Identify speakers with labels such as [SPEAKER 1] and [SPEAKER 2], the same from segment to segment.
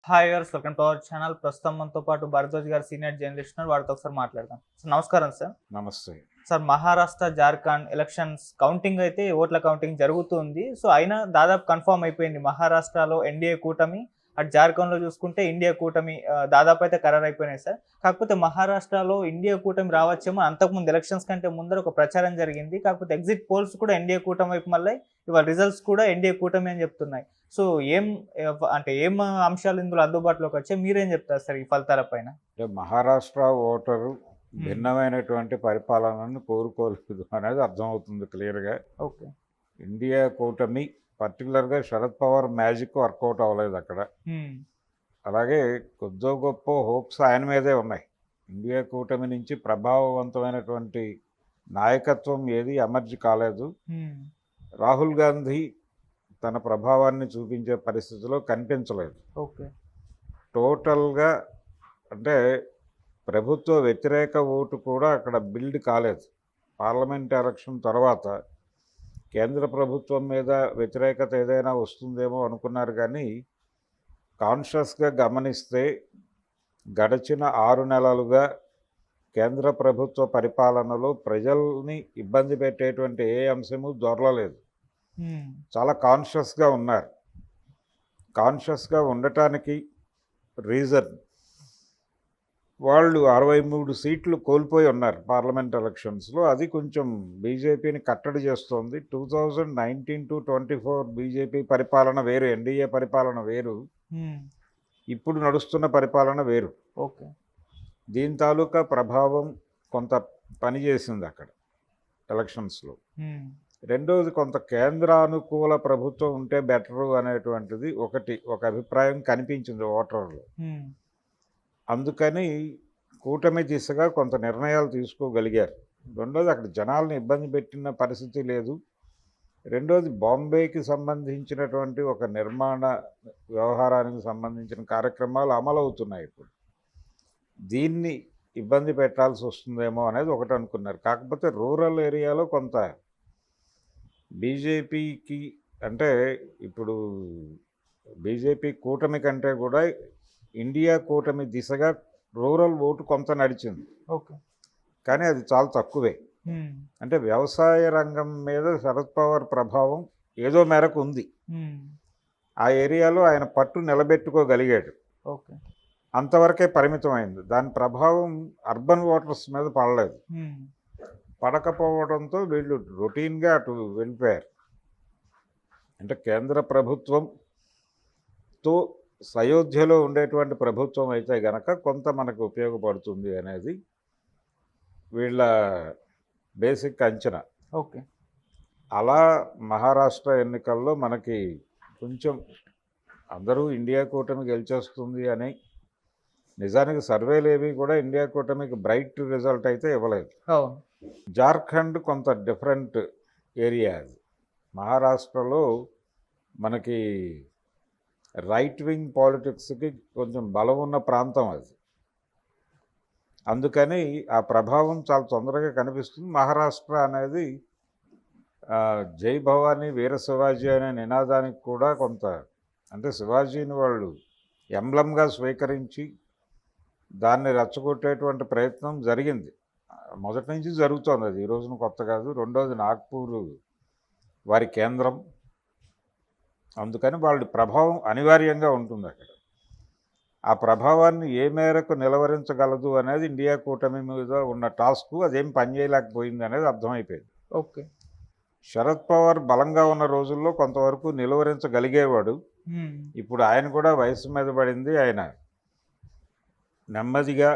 [SPEAKER 1] Hi viewers, welcome to our channel. ప్రస్తుతం మనతో పాటు భరద్వాజ్ గారు సీనియర్ జర్నలిస్ట్ ఉన్నారు. వారితో ఒకసారి మాట్లాడదాం. నమస్కారం సార్.
[SPEAKER 2] నమస్తే.
[SPEAKER 1] Sir, Maharashtra Jharkhand elections counting అయితే ఓట్ల కౌంటింగ్ జరుగుతుంది. సో అయినా దాదాపు కన్ఫర్మ్ అయిపోయింది మహారాష్ట్రలో ఎన్డీఏ కూటమి, అటు జార్ఖండ్లో చూసుకుంటే ఇండియా కూటమి దాదాపు అయితే ఖరారు అయిపోయినాయి సార్. కాకపోతే మహారాష్ట్రలో ఇండియా కూటమి రావచ్చేమో. అంతకుముందు ఎలక్షన్స్ కంటే ముందర ఒక ప్రచారం జరిగింది. కాకపోతే ఎగ్జిట్ పోల్స్ కూడా ఎన్డీఏ కూటమి వైపు మళ్ళీ ఇవాళ రిజల్ట్స్ కూడా ఎన్డీఏ కూటమి అని చెప్తున్నాయి. సో ఏం అంశాలు ఇందులో అందుబాటులోకి వచ్చాయి, మీరేం చెప్తారు సార్ ఈ ఫలితాల పైన?
[SPEAKER 2] అంటే మహారాష్ట్ర ఓటరు భిన్నమైనటువంటి పరిపాలనను కోరుకోలేదు అనేది అర్థమవుతుంది క్లియర్గా.
[SPEAKER 1] ఓకే.
[SPEAKER 2] ఇండియా కూటమి పర్టికులర్గా శరద్ పవార్ మ్యాజిక్ వర్కౌట్ అవ్వలేదు అక్కడ. అలాగే కొద్దో గొప్ప హోప్స్ ఆయన మీదే ఉన్నాయి. ఇండియా కూటమి నుంచి ప్రభావవంతమైనటువంటి నాయకత్వం ఏది ఎమర్జ్ కాలేదు. రాహుల్ గాంధీ తన ప్రభావాన్ని చూపించే పరిస్థితిలో కనిపించలేదు.
[SPEAKER 1] ఓకే.
[SPEAKER 2] టోటల్గా అంటే ప్రభుత్వ వ్యతిరేక ఓటు కూడా అక్కడ బిల్డ్ కాలేదు. పార్లమెంట్ ఎలక్షన్ తర్వాత కేంద్ర ప్రభుత్వం మీద వ్యతిరేకత ఏదైనా వస్తుందేమో అనుకున్నారు, కానీ కాన్షియస్గా గమనిస్తే గడిచిన 6 నెలలుగా కేంద్ర ప్రభుత్వ పరిపాలనలో ప్రజల్ని ఇబ్బంది పెట్టేటువంటి ఏ అంశము దొరలలేదు. చాలా కాన్షియస్గా ఉన్నారు. కాన్షియస్గా ఉండటానికి రీజన్ వాళ్ళు 63 సీట్లు కోల్పోయి ఉన్నారు పార్లమెంట్ ఎలక్షన్స్లో. అది కొంచెం బీజేపీని కట్టడి చేస్తోంది. 2019 to 24 బీజేపీ పరిపాలన వేరు, ఎన్డీఏ పరిపాలన వేరు, ఇప్పుడు నడుస్తున్న పరిపాలన వేరు.
[SPEAKER 1] ఓకే.
[SPEAKER 2] దీని తాలూకా ప్రభావం కొంత పనిచేసింది అక్కడ ఎలక్షన్స్లో. రెండోది, కొంత కేంద్రానుకూల ప్రభుత్వం ఉంటే బెటరు అనేటువంటిది ఒక అభిప్రాయం కనిపించింది ఓటర్లో. అందుకని కూటమి దిశగా కొంత నిర్ణయాలు తీసుకోగలిగారు. రెండోది, అక్కడ జనాల్ని ఇబ్బంది పెట్టిన పరిస్థితి లేదు. రెండోది, బాంబేకి సంబంధించినటువంటి ఒక నిర్మాణ వ్యవహారానికి సంబంధించిన కార్యక్రమాలు అమలవుతున్నాయి. ఇప్పుడు దీన్ని ఇబ్బంది పెట్టాల్సి వస్తుందేమో అనేది ఒకటి అనుకున్నారు. కాకపోతే రూరల్ ఏరియాలో కొంత బీజేపీకి, అంటే ఇప్పుడు బీజేపీ కూటమి కంటే కూడా ఇండియా కూటమి దిశగా రూరల్ ఓటు కొంత నడిచింది.
[SPEAKER 1] ఓకే.
[SPEAKER 2] కానీ అది చాలా తక్కువే. అంటే వ్యవసాయ రంగం మీద శరద్ పవార్ ప్రభావం ఏదో మేరకు ఉంది. ఆ ఏరియాలో ఆయన పట్టు నిలబెట్టుకోగలిగాడు.
[SPEAKER 1] ఓకే.
[SPEAKER 2] అంతవరకే పరిమితమైంది. దాని ప్రభావం అర్బన్ ఓటర్స్ మీద పడలేదు. పడకపోవడంతో వీళ్ళు రొటీన్గా అటు వెళ్ళిపోయారు. అంటే కేంద్ర ప్రభుత్వంతో సయోధ్యలో ఉండేటువంటి ప్రభుత్వం అయితే గనక కొంత మనకు ఉపయోగపడుతుంది అనేది వీళ్ళ బేసిక్ అంచనా.
[SPEAKER 1] ఓకే.
[SPEAKER 2] అలా మహారాష్ట్ర ఎన్నికల్లో మనకి కొంచెం అందరూ ఇండియా కూటమి గెలిచేస్తుంది అని, నిజానికి సర్వేలు ఏవి కూడా ఇండియా కూటమికి బ్రైట్ రిజల్ట్ అయితే ఇవ్వలేదు. జార్ఖండ్ కొంత డిఫరెంట్ ఏరియా. అది మహారాష్ట్రలో మనకి రైట్ వింగ్ పాలిటిక్స్కి కొంచెం బలం ఉన్న ప్రాంతం అది. అందుకని ఆ ప్రభావం చాలా తొందరగా కనిపిస్తుంది. మహారాష్ట్ర అనేది జై భవానీ వీర శివాజీ అనే నినాదానికి కూడా కొంత, అంటే శివాజీని వాళ్ళు ఎంబ్లంగా స్వీకరించి దాన్ని రెచ్చగొట్టేటువంటి ప్రయత్నం జరిగింది. మొదటి నుంచి జరుగుతోంది. అది ఈ రోజున కొత్త కాదు. రెండోది, నాగ్పూర్ వారి కేంద్రం, అందుకని వాళ్ళ ప్రభావం అనివార్యంగా ఉంటుంది అక్కడ. ఆ ప్రభావాన్ని ఏ మేరకు నిలవరించగలదు అనేది ఇండియా కూటమి మీద ఉన్న టాస్క్. అదేం పనిచేయలేకపోయింది అనేది అర్థమైపోయింది.
[SPEAKER 1] ఓకే.
[SPEAKER 2] శరద్ పవార్ బలంగా ఉన్న రోజుల్లో కొంతవరకు నిలువరించగలిగేవాడు. ఇప్పుడు ఆయన కూడా వయసు మీద పడింది. ఆయన నెమ్మదిగా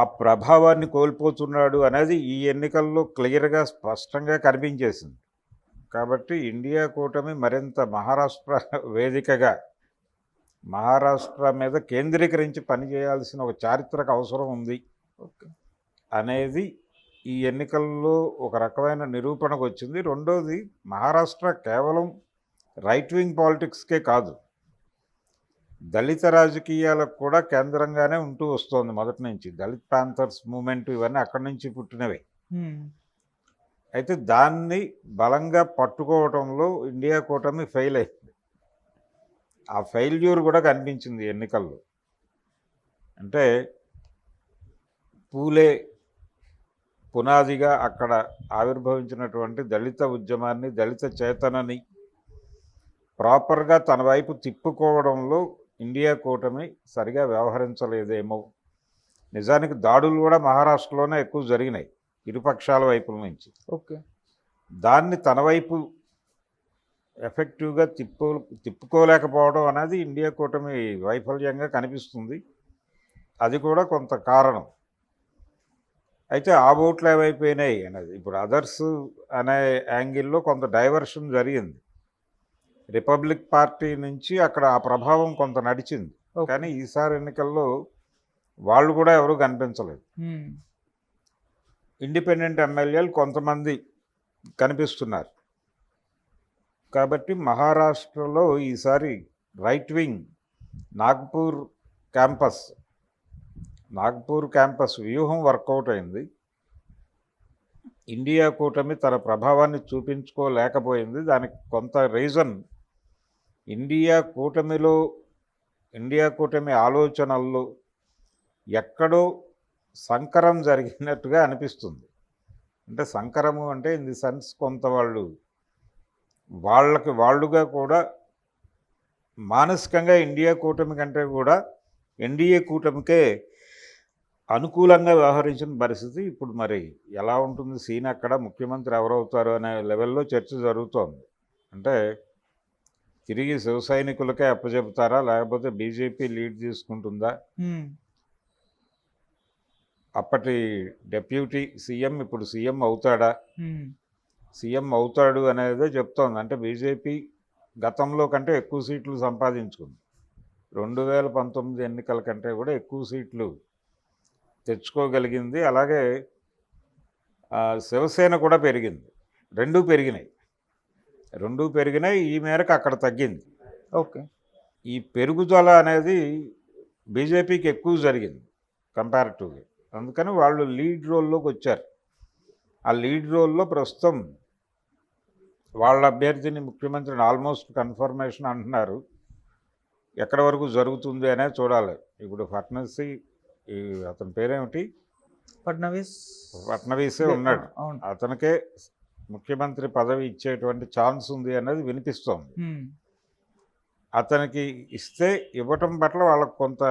[SPEAKER 2] ఆ ప్రభావాన్ని కోల్పోతున్నాడు అనేది ఈ ఎన్నికల్లో క్లియర్గా స్పష్టంగా కనిపించేసింది. కాబట్టి ఇండియా కూటమి మరింత మహారాష్ట్ర వేదికగా మహారాష్ట్ర మీద కేంద్రీకరించి పనిచేయాల్సిన ఒక చారిత్రక అవసరం ఉంది అనేది ఈ ఎన్నికల్లో ఒక రకమైన నిరూపణకు వచ్చింది. రెండోది, మహారాష్ట్ర కేవలం రైట్ వింగ్ పాలిటిక్స్కే కాదు, దళిత రాజకీయాలకు కూడా కేంద్రంగానే ఉంటూ వస్తోంది మొదటి నుంచి. దళిత్ ప్యాంథర్స్ మూమెంట్ ఇవన్నీ అక్కడి నుంచి పుట్టినవే. అయితే దాన్ని బలంగా పట్టుకోవడంలో ఇండియా కూటమి ఫెయిల్ అయింది. ఆ ఫెయిల్యూర్ కూడా కనిపించింది ఎన్నికల్లో. అంటే పూలే పునాదిగా అక్కడ ఆవిర్భవించినటువంటి దళిత ఉద్యమాన్ని, దళిత చేతనని ప్రాపర్గా తన వైపు తిప్పుకోవడంలో ఇండియా కూటమి సరిగా వ్యవహరించలేదేమో. నిజానికి దాడులు కూడా మహారాష్ట్రలోనే ఎక్కువ జరిగినాయి ఇరుపక్షాల వైపుల నుంచి.
[SPEAKER 1] ఓకే.
[SPEAKER 2] దాన్ని తన వైపు ఎఫెక్టివ్గా తిప్పుకోలేకపోవడం అనేది ఇండియా కూటమి వైఫల్యంగా కనిపిస్తుంది. అది కూడా కొంత కారణం. అయితే ఆ ఓట్లు ఏమైపోయినాయి అనేది ఇప్పుడు అదర్స్ అనే యాంగిల్లో కొంత డైవర్షన్ జరిగింది. రిపబ్లిక్ పార్టీ నుంచి అక్కడ ఆ ప్రభావం కొంత నడిచింది. కానీ ఈసారి ఎన్నికల్లో వాళ్ళు కూడా ఎవరు కనిపించలేదు. ఇండిపెండెంట్ ఎమ్మెల్యేలు కొంతమంది కనిపిస్తున్నారు. కాబట్టి మహారాష్ట్రలో ఈసారి రైట్ వింగ్ నాగ్పూర్ క్యాంపస్ వ్యూహం వర్కౌట్ అయింది. ఇండియా కూటమి తన ప్రభావాన్ని చూపించుకోలేకపోయింది. దానికి కొంత రీజన్ ఇండియా కూటమి ఆలోచనల్లో ఎక్కడో సంకరం జరిగినట్టుగా అనిపిస్తుంది. అంటే సంకరము అంటే ఇన్ ది సెన్స్ కొంత వాళ్ళుగా కూడా మానసికంగా ఇండియా కూటమి కంటే కూడా ఎన్డీఏ కూటమికే అనుకూలంగా వ్యవహరించిన పరిస్థితి. ఇప్పుడు మరి ఎలా ఉంటుంది సీన్ అక్కడ, ముఖ్యమంత్రి ఎవరవుతారు అనే లెవెల్లో చర్చ జరుగుతోంది. అంటే తిరిగి శివ సైనికులకే అప్పచెబుతారా, లేకపోతే బీజేపీ లీడ్ తీసుకుంటుందా? అప్పటి డెప్యూటీ సీఎం ఇప్పుడు సీఎం అవుతాడా? సీఎం అవుతాడు అనేదే చెప్తోంది. అంటే బీజేపీ గతంలో కంటే ఎక్కువ సీట్లు సంపాదించుకుంది. 2019 ఎన్నికల కంటే కూడా ఎక్కువ సీట్లు తెచ్చుకోగలిగింది. అలాగే శివసేన కూడా పెరిగింది. రెండూ పెరిగినాయి. ఈ మేరకు అక్కడ తగ్గింది.
[SPEAKER 1] ఓకే. ఈ
[SPEAKER 2] పెరుగుదల అనేది బీజేపీకి ఎక్కువ జరిగింది కంపారిటివ్లీ. అందుకని వాళ్ళు లీడ్ రోల్లోకి వచ్చారు. ఆ లీడ్ రోల్లో ప్రస్తుతం వాళ్ళ అభ్యర్థిని ముఖ్యమంత్రిని ఆల్మోస్ట్ కన్ఫర్మేషన్ అంటున్నారు. ఎక్కడి వరకు జరుగుతుంది అనేది చూడాలి. ఇప్పుడు అతని పేరేమిటి, ఫడ్నవీసే ఉన్నాడు. అతనికే ముఖ్యమంత్రి పదవి ఇచ్చేటువంటి ఛాన్స్ ఉంది అనేది వినిపిస్తోంది. అతనికి ఇస్తే ఇవ్వటం పట్ల వాళ్ళకు కొంత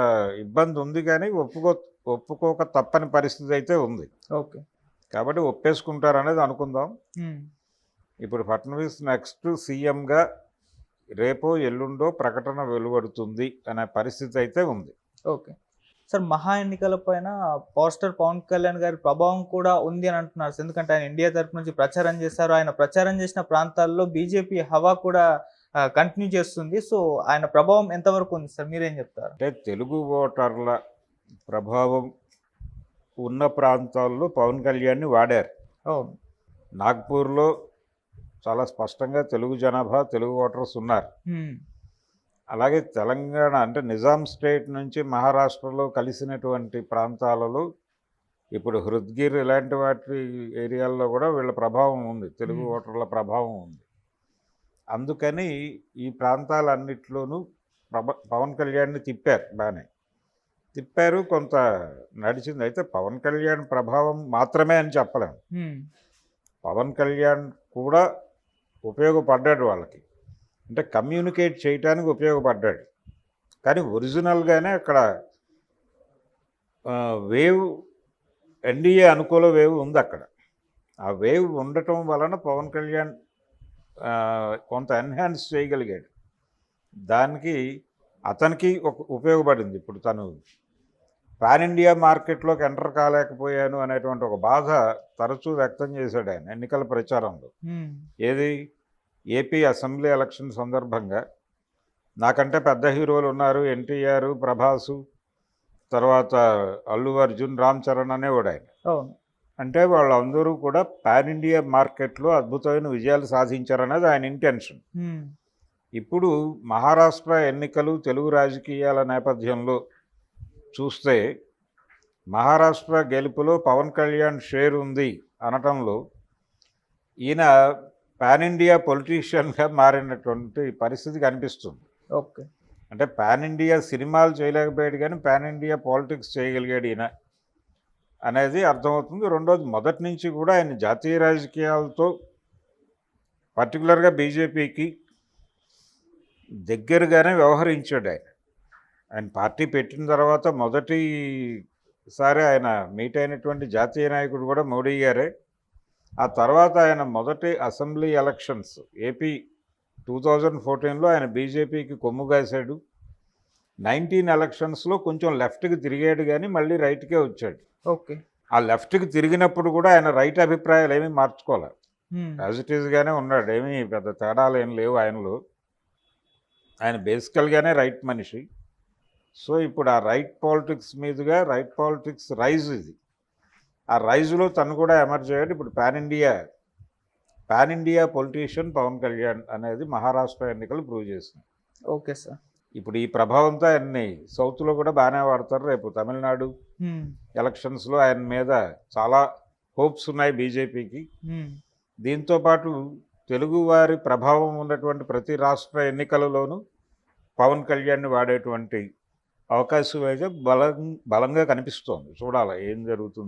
[SPEAKER 2] ఇబ్బంది ఉంది, కానీ ఒప్పుకోక తప్పని పరిస్థితి అయితే ఉంది.
[SPEAKER 1] ఓకే.
[SPEAKER 2] కాబట్టి ఒప్పేసుకుంటారనేది అనుకుందాం. ఇప్పుడు ఫడ్నవీస్ నెక్స్ట్ సీఎంగా రేపో ఎల్లుండో ప్రకటన వెలువడుతుంది అనే పరిస్థితి అయితే ఉంది.
[SPEAKER 1] ఓకే సార్, మహా ఎన్నికల పైన పవర్ స్టార్ పవన్ కళ్యాణ్ గారి ప్రభావం కూడా ఉంది అని అంటున్నారు. ఎందుకంటే ఆయన ఇండియా తరపు నుంచి ప్రచారం చేశారు. ఆయన ప్రచారం చేసిన ప్రాంతాల్లో బీజేపీ హవా కూడా కంటిన్యూ చేస్తుంది. సో ఆయన ప్రభావం ఎంతవరకు ఉంది సార్, మీరేం చెప్తారు?
[SPEAKER 2] అంటే తెలుగు ఓటర్ల ప్రభావం ఉన్న ప్రాంతాల్లో పవన్ కళ్యాణ్ని వాడారు. నాగ్పూర్లో చాలా స్పష్టంగా తెలుగు జనాభా, తెలుగు ఓటర్స్ ఉన్నారు. అలాగే తెలంగాణ అంటే నిజాం స్టేట్ నుంచి మహారాష్ట్రలో కలిసినటువంటి ప్రాంతాలలో ఇప్పుడు హృద్గిర్ ఇలాంటి వాటి ఏరియాల్లో కూడా వీళ్ళ ప్రభావం ఉంది, తెలుగు ఓటర్ల ప్రభావం ఉంది. అందుకని ఈ ప్రాంతాలన్నిట్లోనూ పవన్ కళ్యాణ్ని బాగానే తిప్పారు, కొంత నడిచింది. అయితే పవన్ కళ్యాణ్ ప్రభావం మాత్రమే అని చెప్పలేము. పవన్ కళ్యాణ్ కూడా ఉపయోగపడ్డాడు వాళ్ళకి, అంటే కమ్యూనికేట్ చేయటానికి ఉపయోగపడ్డాడు. కానీ ఒరిజినల్గానే అక్కడ వేవ్, ఎన్డీఏ అనుకూల వేవ్ ఉంది అక్కడ. ఆ వేవ్ ఉండటం వలన పవన్ కళ్యాణ్ కొంత ఎన్హాన్స్ చేయగలిగాడు. దానికి అతనికి ఉపయోగపడింది. ఇప్పుడు తను పాన్ ఇండియా మార్కెట్లోకి ఎంటర్ కాలేకపోయాను అనేటువంటి ఒక బాధ తరచూ వ్యక్తం చేశాడు ఆయన ఎన్నికల ప్రచారంలో. ఏది, ఏపీ అసెంబ్లీ ఎలక్షన్ సందర్భంగా నాకంటే పెద్ద హీరోలు ఉన్నారు, ఎన్టీఆర్, ప్రభాసు, తర్వాత అల్లు అర్జున్, రామ్ చరణ్ అనేవాడు ఆయన. అంటే వాళ్ళందరూ కూడా పాన్ ఇండియా మార్కెట్లో అద్భుతమైన విజయాలు సాధించారనేది ఆయన ఇంటెన్షన్. ఇప్పుడు మహారాష్ట్ర ఎన్నికలు, తెలుగు రాజకీయాల నేపథ్యంలో చూస్తే మహారాష్ట్ర గెలుపులో పవన్ కళ్యాణ్ షేర్ ఉంది అనటంలో ఈయన పాన్ ఇండియా పొలిటీషియన్గా మారినటువంటి పరిస్థితి కనిపిస్తుంది.
[SPEAKER 1] ఓకే.
[SPEAKER 2] అంటే పాన్ ఇండియా సినిమాలు చేయలేకపోయాడు కానీ పాన్ ఇండియా పాలిటిక్స్ చేయగలిగాడు ఈయన అనేది అర్థమవుతుంది. రెండోది మొదటి నుంచి కూడా ఆయన జాతీయ రాజకీయాలతో పర్టికులర్గా బీజేపీకి దగ్గరగానే వ్యవహరించాడు ఆయన. ఆయన పార్టీ పెట్టిన తర్వాత మొదటిసారి ఆయన మీట్ అయినటువంటి జాతీయ నాయకుడు కూడా మోడీ గారే. ఆ తర్వాత ఆయన మొదటి అసెంబ్లీ ఎలక్షన్స్ ఏపీ 2014లో ఆయన బీజేపీకి కొమ్ము కాశాడు. 19 ఎలక్షన్స్లో కొంచెం లెఫ్ట్కి తిరిగాడు కానీ మళ్ళీ రైట్కే వచ్చాడు.
[SPEAKER 1] ఓకే.
[SPEAKER 2] ఆ లెఫ్ట్కి తిరిగినప్పుడు కూడా ఆయన రైట్ అభిప్రాయాలు ఏమీ మార్చుకోవాలి. యాజ్ ఇట్ ఈస్గానే ఉన్నాడు, ఏమీ పెద్ద తేడాలు ఏం లేవు ఆయనలో. ఆయన బేసికల్గానే రైట్ మనిషి. సో ఇప్పుడు ఆ రైట్ పాలిటిక్స్ మీదుగా రైట్ పాలిటిక్స్ రైజ్ ఇది. ఆ రైజ్లో తను కూడా ఎమర్జ్ అయ్యాడు. ఇప్పుడు pan India politician Pawan Kalyan అనేది మహారాష్ట్ర ఎన్నికలు ప్రూవ్ చేసింది.
[SPEAKER 1] Okay sir.
[SPEAKER 2] ఇప్పుడు ఈ ప్రభావంతో ఆయన్ని సౌత్లో కూడా బాగానే వాడతారు. రేపు తమిళనాడు ఎలక్షన్స్లో ఆయన మీద చాలా హోప్స్ ఉన్నాయి బీజేపీకి. దీంతోపాటు తెలుగువారి ప్రభావం ఉన్నటువంటి ప్రతి రాష్ట్ర ఎన్నికలలోనూ పవన్ కళ్యాణ్ని వాడేటువంటి అవకాశం అయితే బలంగా కనిపిస్తోంది. చూడాలి ఏం జరుగుతుంది.